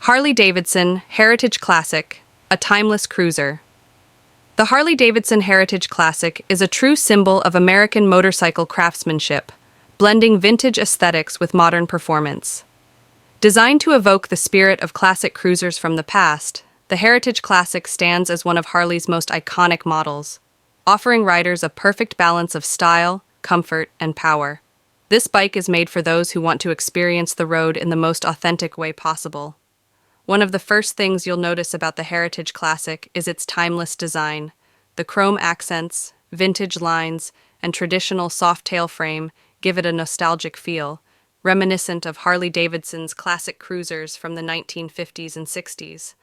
Harley-Davidson Heritage Classic, a timeless cruiser. The Harley-Davidson Heritage Classic is a true symbol of American motorcycle craftsmanship, blending vintage aesthetics with modern performance. Designed to evoke the spirit of classic cruisers from the past, the Heritage Classic stands as one of Harley's most iconic models, offering riders a perfect balance of style, comfort, and power. This bike is made for those who want to experience the road in the most authentic way possible. One of the first things you'll notice about the Heritage Classic is its timeless design. The chrome accents, vintage lines, and traditional soft-tail frame give it a nostalgic feel, reminiscent of Harley-Davidson's classic cruisers from the 1950s and 60s.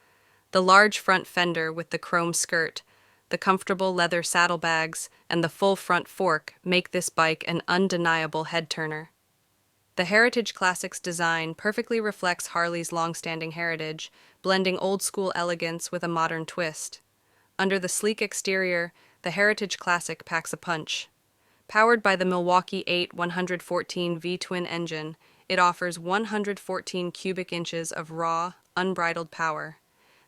The large front fender with the chrome skirt, the comfortable leather saddlebags, and the full front fork make this bike an undeniable head-turner. The Heritage Classic's design perfectly reflects Harley's long-standing heritage, blending old-school elegance with a modern twist. Under the sleek exterior, the Heritage Classic packs a punch. Powered by the Milwaukee-Eight 114 V-twin engine, it offers 114 cubic inches of raw, unbridled power.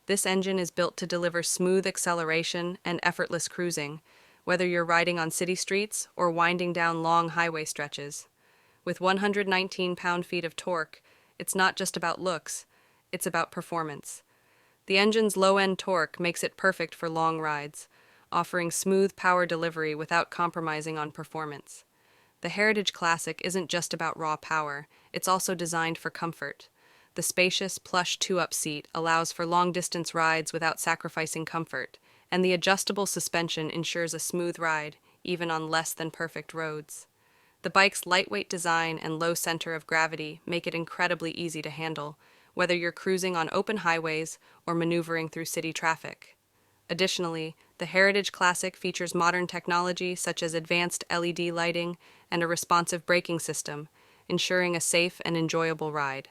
This engine is built to deliver smooth acceleration and effortless cruising, whether you're riding on city streets or winding down long highway stretches. With 119 pound-feet of torque, it's not just about looks, it's about performance. The engine's low-end torque makes it perfect for long rides, offering smooth power delivery without compromising on performance. The Heritage Classic isn't just about raw power, it's also designed for comfort. The spacious, plush two-up seat allows for long-distance rides without sacrificing comfort, and the adjustable suspension ensures a smooth ride, even on less-than-perfect roads. The bike's lightweight design and low center of gravity make it incredibly easy to handle, whether you're cruising on open highways or maneuvering through city traffic. Additionally, the Heritage Classic features modern technology such as advanced LED lighting and a responsive braking system, ensuring a safe and enjoyable ride.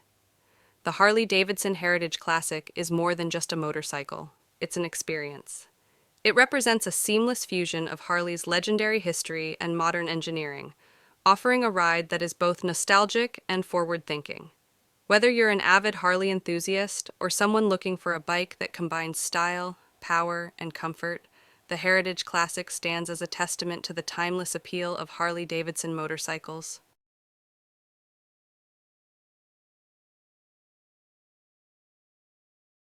The Harley-Davidson Heritage Classic is more than just a motorcycle. It's an experience. It represents a seamless fusion of Harley's legendary history and modern engineering, offering a ride that is both nostalgic and forward-thinking. Whether you're an avid Harley enthusiast or someone looking for a bike that combines style, power, and comfort, the Heritage Classic stands as a testament to the timeless appeal of Harley-Davidson motorcycles.